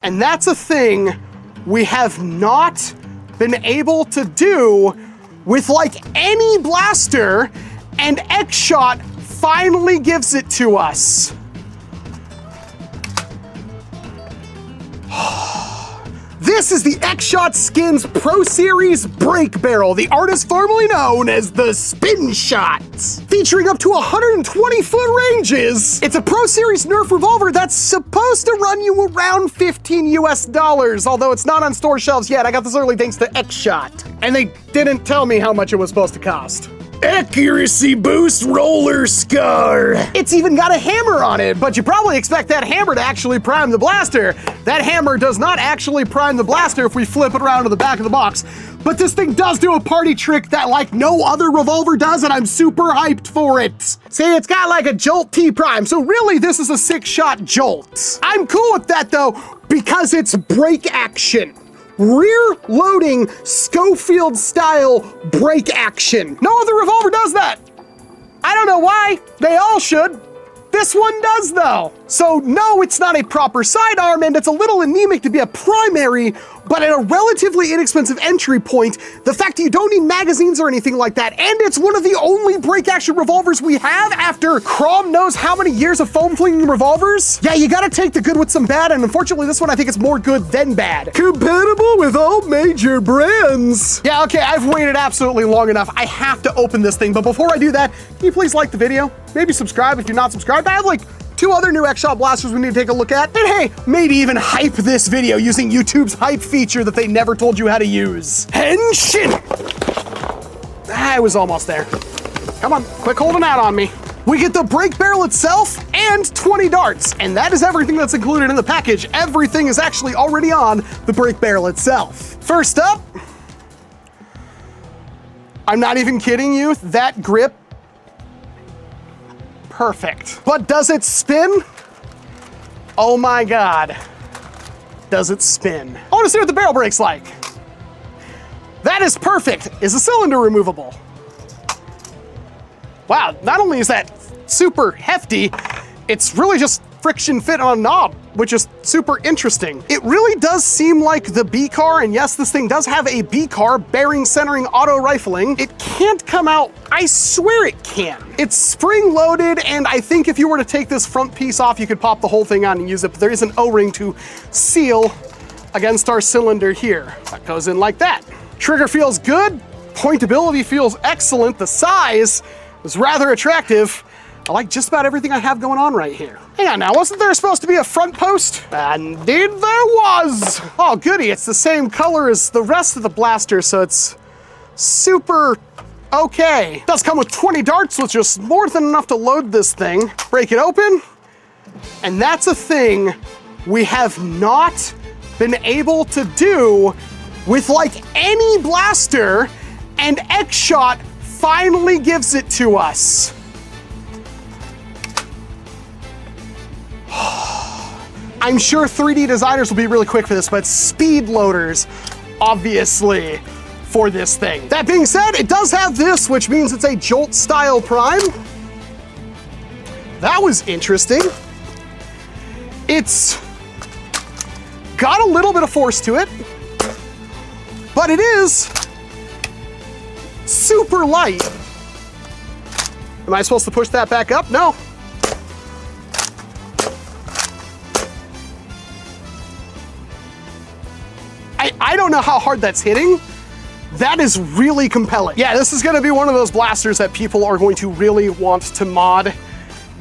And that's a thing we have not been able to do with like any blaster, and XShot finally gives it to us. This is the XShot Skins Pro Series Break Barrel, the artist formerly known as the Spin Shot. Featuring up to 120-foot ranges, it's a Pro Series Nerf revolver that's supposed to run you around $15 US, although it's not on store shelves yet. I got this early thanks to XShot. And they didn't tell me how much it was supposed to cost. Accuracy boost roller scar. It's even got a hammer on it, but you probably expect that hammer to actually prime the blaster. That hammer does not actually prime the blaster if we flip it around to the back of the box. But this thing does do a party trick that like no other revolver does, and I'm super hyped for it. See, it's got like a Jolt T-Prime, so really this is a 6-shot Jolt. I'm cool with that though, because it's break action. Rear loading Schofield style break action. No other revolver does that. I don't know why. They all should. This one does though. So no, it's not a proper sidearm, and it's a little anemic to be a primary, but at a relatively inexpensive entry point, the fact that you don't need magazines or anything like that, and it's one of the only break action revolvers we have after Crom knows how many years of foam flinging revolvers. Yeah, you gotta take the good with some bad, and unfortunately this one I think is more good than bad. Compatible with all major brands. Yeah, okay, I've waited absolutely long enough. I have to open this thing, but before I do that, can you please like the video? Maybe subscribe if you're not subscribed. I have like 2 other new XShot blasters we need to take a look at. And hey, maybe even hype this video using YouTube's hype feature that they never told you how to use. Henshin! I was almost there. Come on, quit holding out on me. We get the break barrel itself and 20 darts, and that is everything that's included in the package. Everything is actually already on the break barrel itself. First up, I'm not even kidding you, that grip, perfect. But does it spin? Oh my God. Does it spin? I want to see what the barrel break's like. That is perfect. Is the cylinder removable? Wow, not only is that super hefty, it's really just friction fit on a knob, which is super interesting. It really does seem like the B-car, and yes, this thing does have a B-car bearing centering auto rifling. It can't come out, I swear it can. It's spring loaded, and I think if you were to take this front piece off, you could pop the whole thing on and use it, but there is an O-ring to seal against our cylinder here. That goes in like that. Trigger feels good, pointability feels excellent, the size is rather attractive. I like just about everything I have going on right here. Hang on now, wasn't there supposed to be a front post? Indeed there was. Oh goody, it's the same color as the rest of the blaster, so it's super okay. It does come with 20 darts, which is more than enough to load this thing. Break it open, and that's a thing we have not been able to do with like any blaster, and XShot finally gives it to us. I'm sure 3D designers will be really quick for this, but speed loaders, obviously, for this thing. That being said, it does have this, which means it's a Jolt style prime. That was interesting. It's got a little bit of force to it, but it is super light. Am I supposed to push that back up? No. I don't know how hard that's hitting. That is really compelling. Yeah, this is gonna be one of those blasters that people are going to really want to mod.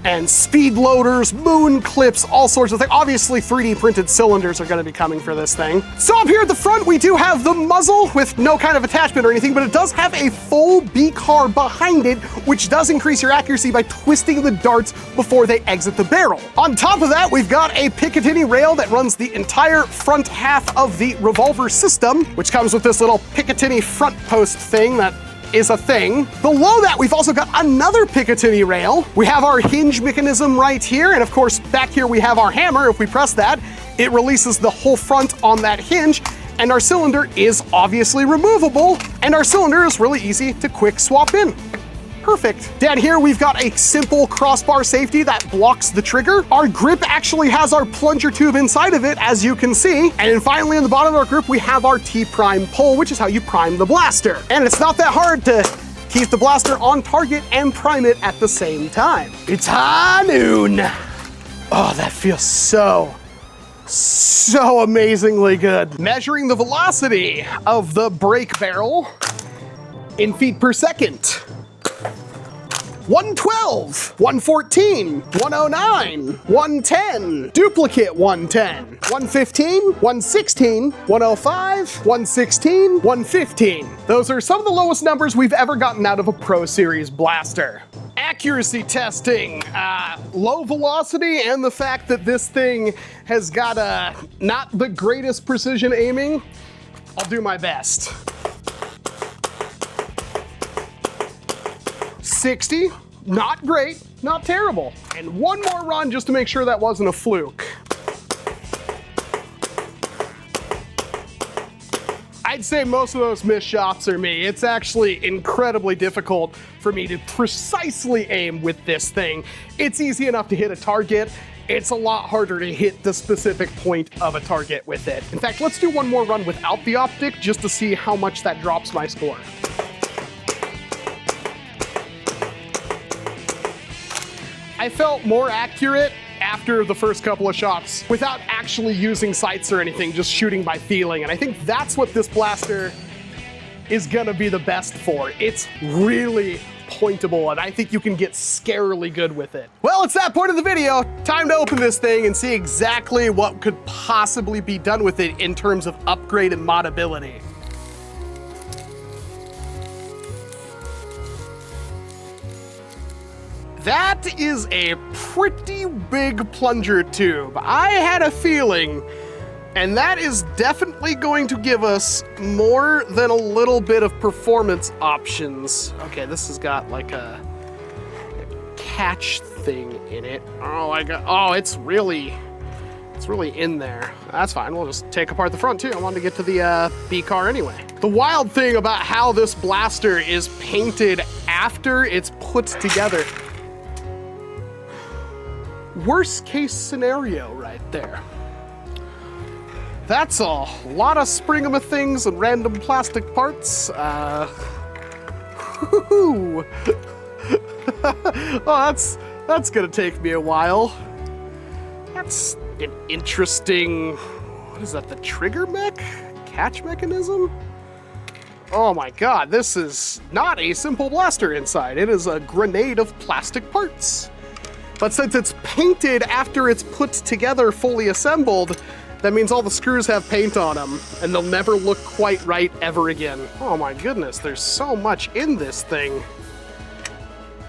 And speed loaders, moon clips, all sorts of things. Obviously 3D printed cylinders are gonna be coming for this thing. So up here at the front, we do have the muzzle with no kind of attachment or anything, but it does have a full B-car behind it, which does increase your accuracy by twisting the darts before they exit the barrel. On top of that, we've got a Picatinny rail that runs the entire front half of the revolver system, which comes with this little Picatinny front post thing that is a thing. Below that, we've also got another Picatinny rail. We have our hinge mechanism right here, and of course, back here we have our hammer. If we press that, it releases the whole front on that hinge, and our cylinder is obviously removable, and our cylinder is really easy to quick swap in. perfect. Down here, we've got a simple crossbar safety that blocks the trigger. Our grip actually has our plunger tube inside of it, as you can see. And then finally, on the bottom of our grip, we have our T-prime pole, which is how you prime the blaster. And it's not that hard to keep the blaster on target and prime it at the same time. It's high noon. Oh, that feels so amazingly good. Measuring the velocity of the brake barrel in feet per second. 112, 114, 109, 110, duplicate 110, 115, 116, 105, 116, 115. Those are some of the lowest numbers we've ever gotten out of a Pro Series blaster. Accuracy testing, low velocity, and the fact that this thing has got not the greatest precision aiming. I'll do my best. 60, not great, not terrible. And one more run just to make sure that wasn't a fluke. I'd say most of those missed shots are me. It's actually incredibly difficult for me to precisely aim with this thing. It's easy enough to hit a target. It's a lot harder to hit the specific point of a target with it. In fact, let's do one more run without the optic just to see how much that drops my score. I felt more accurate after the first couple of shots without actually using sights or anything, just shooting by feeling. And I think that's what this blaster is gonna be the best for. It's really pointable, and I think you can get scarily good with it. Well, it's that point of the video. Time to open this thing and see exactly what could possibly be done with it in terms of upgrade and modability. That is a pretty big plunger tube. I had a feeling, and that is definitely going to give us more than a little bit of performance options. Okay, this has got like a catch thing in it. It's really in there. That's fine, we'll just take apart the front too. I wanted to get to the B car anyway. The wild thing about how this blaster is painted after it's put together, worst case scenario right there. That's a lot of spring-a-things and random plastic parts. Oh, that's gonna take me a while. That's an interesting, what is that, the trigger mech? Catch mechanism? Oh my god, this is not a simple blaster inside. It is a grenade of plastic parts. But since it's painted after it's put together fully assembled, that means all the screws have paint on them, and they'll never look quite right ever again. Oh my goodness, there's so much in this thing.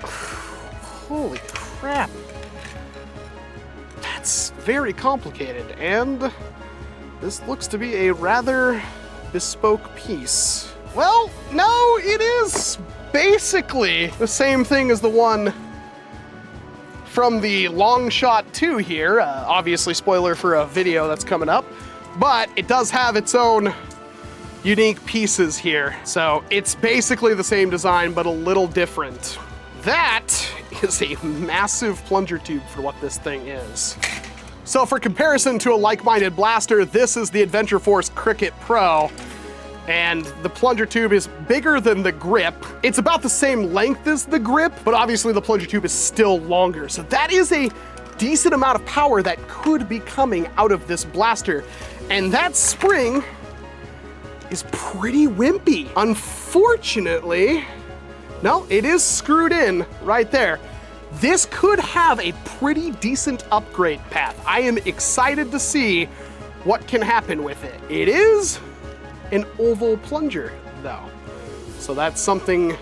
Holy crap. That's very complicated, and this looks to be a rather bespoke piece. Well, no, it is basically the same thing as the one from the long shot 2 here. Obviously spoiler for a video that's coming up, but it does have its own unique pieces here. So it's basically the same design, but a little different. That is a massive plunger tube for what this thing is. So for comparison to a like-minded blaster, this is the Adventure Force Cricket Pro. And the plunger tube is bigger than the grip. It's about the same length as the grip, but obviously the plunger tube is still longer. So that is a decent amount of power that could be coming out of this blaster. And that spring is pretty wimpy. Unfortunately, no, it is screwed in right there. This could have a pretty decent upgrade path. I am excited to see what can happen with it. It is an oval plunger though. So that's something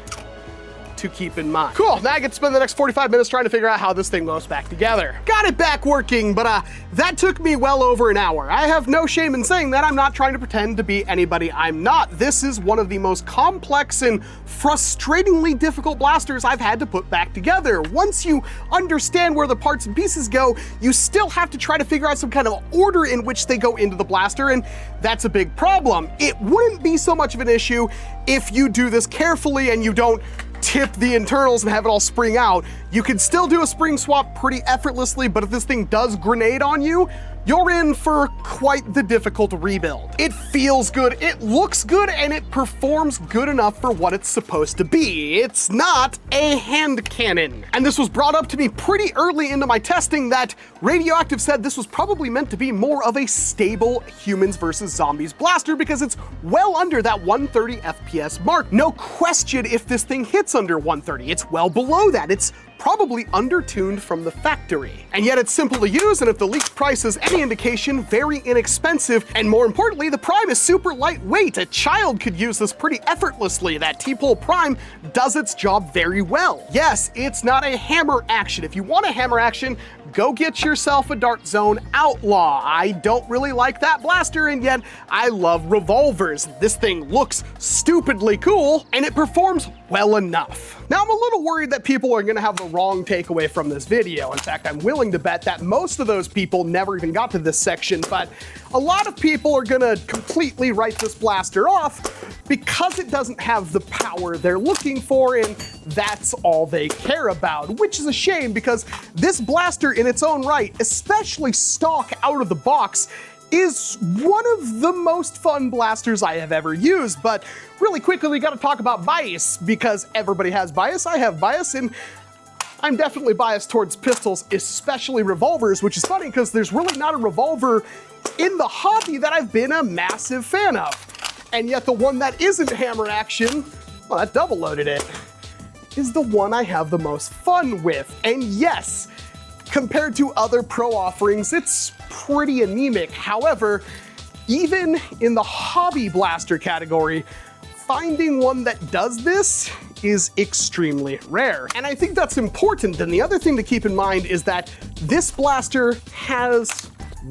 to keep in mind. Cool, now I get to spend the next 45 minutes trying to figure out how this thing goes back together. Got it back working, but that took me well over an hour. I have no shame in saying that. I'm not trying to pretend to be anybody I'm not. This is one of the most complex and frustratingly difficult blasters I've had to put back together. Once you understand where the parts and pieces go, you still have to try to figure out some kind of order in which they go into the blaster, and that's a big problem. It wouldn't be so much of an issue if you do this carefully and you don't tip the internals and have it all spring out. You can still do a spring swap pretty effortlessly, but if this thing does grenade on you, you're in for quite the difficult rebuild. It feels good, it looks good, and it performs good enough for what it's supposed to be. It's not a hand cannon. And this was brought up to me pretty early into my testing that Radioactive said this was probably meant to be more of a stable humans versus zombies blaster because it's well under that 130 FPS mark. No question if this thing hits under 130, it's well below that. It's probably under-tuned from the factory. And yet it's simple to use, and if the leaked price is any indication, very inexpensive, and more importantly, the Prime is super lightweight. A child could use this pretty effortlessly. That T-Pole Prime does its job very well. Yes, it's not a hammer action. If you want a hammer action, go get yourself a Dart Zone Outlaw. I don't really like that blaster, and yet I love revolvers. This thing looks stupidly cool, and it performs well enough. Now, I'm a little worried that people are gonna have the wrong takeaway from this video. In fact, I'm willing to bet that most of those people never even got to this section, but a lot of people are gonna completely write this blaster off because it doesn't have the power they're looking for, and that's all they care about, which is a shame because this blaster in its own right, especially stock out of the box, is one of the most fun blasters I have ever used. But really quickly, we gotta talk about bias because everybody has bias. I have bias, and I'm definitely biased towards pistols, especially revolvers, which is funny because there's really not a revolver in the hobby that I've been a massive fan of. And yet the one that isn't hammer action, well, that double loaded it, is the one I have the most fun with. And yes, compared to other pro offerings, it's pretty anemic. However, even in the hobby blaster category, finding one that does this is extremely rare. And I think that's important. And the other thing to keep in mind is that this blaster has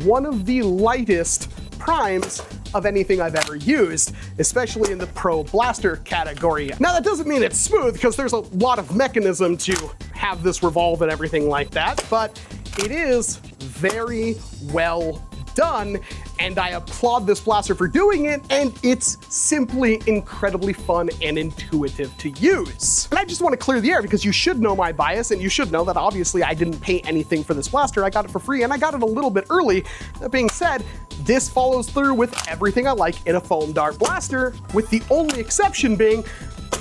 one of the lightest primes of anything I've ever used, especially in the pro blaster category. Now, that doesn't mean it's smooth because there's a lot of mechanism to have this revolve and everything like that, but it is very well done, and I applaud this blaster for doing it, and it's simply incredibly fun and intuitive to use. And I just want to clear the air because you should know my bias, and you should know that obviously I didn't pay anything for this blaster. I got it for free, and I got it a little bit early. That being said, this follows through with everything I like in a foam dart blaster, with the only exception being,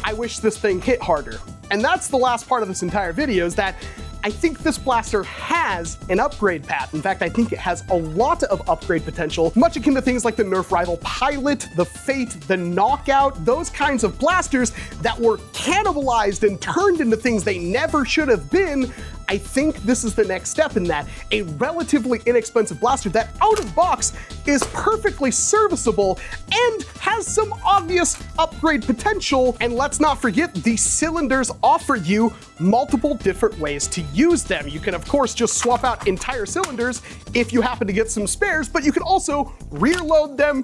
I wish this thing hit harder. And that's the last part of this entire video, is that I think this blaster has an upgrade path. In fact, I think it has a lot of upgrade potential, much akin to things like the NERF Rival Pilot, the Fate, the Knockout, those kinds of blasters that were cannibalized and turned into things they never should have been. I think this is the next step in that. A relatively inexpensive blaster that out of box is perfectly serviceable and has some obvious upgrade potential. And let's not forget, the cylinders offer you multiple different ways to use them. You can of course just swap out entire cylinders if you happen to get some spares, but you can also rear load them,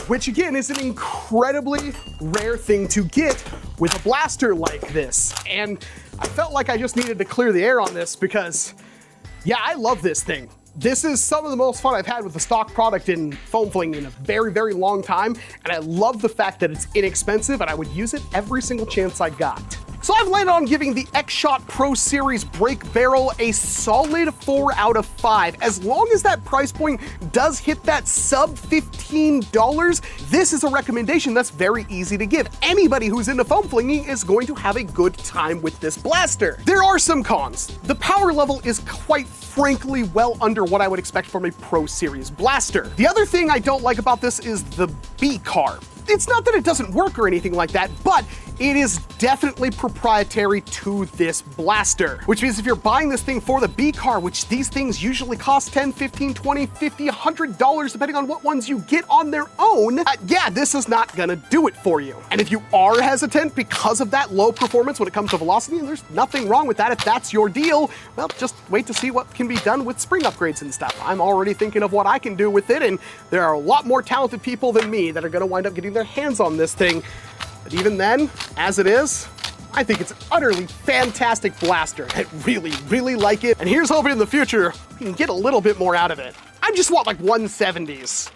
which again is an incredibly rare thing to get with a blaster like this. And I felt like I just needed to clear the air on this because, yeah, I love this thing. This is some of the most fun I've had with a stock product in foam flinging in a very, very long time, and I love the fact that it's inexpensive and I would use it every single chance I got. So I've landed on giving the XShot Pro Series Break Barrel a solid 4 out of 5. As long as that price point does hit that sub $15, this is a recommendation that's very easy to give. Anybody who's into foam flinging is going to have a good time with this blaster. There are some cons. The power level is quite frankly well under what I would expect from a Pro Series blaster. The other thing I don't like about this is the B car. It's not that it doesn't work or anything like that, but it is definitely proprietary to this blaster, which means if you're buying this thing for the B car, which these things usually cost $10, $15, $20, $50, $100, depending on what ones you get on their own, yeah, this is not gonna do it for you. And if you are hesitant because of that low performance when it comes to velocity, and there's nothing wrong with that if that's your deal, well, just wait to see what can be done with spring upgrades and stuff. I'm already thinking of what I can do with it, and there are a lot more talented people than me that are gonna wind up getting their hands on this thing. But even then, as it is, I think it's an utterly fantastic blaster. I really, really like it. And here's hoping in the future we can get a little bit more out of it. I just want like 170s.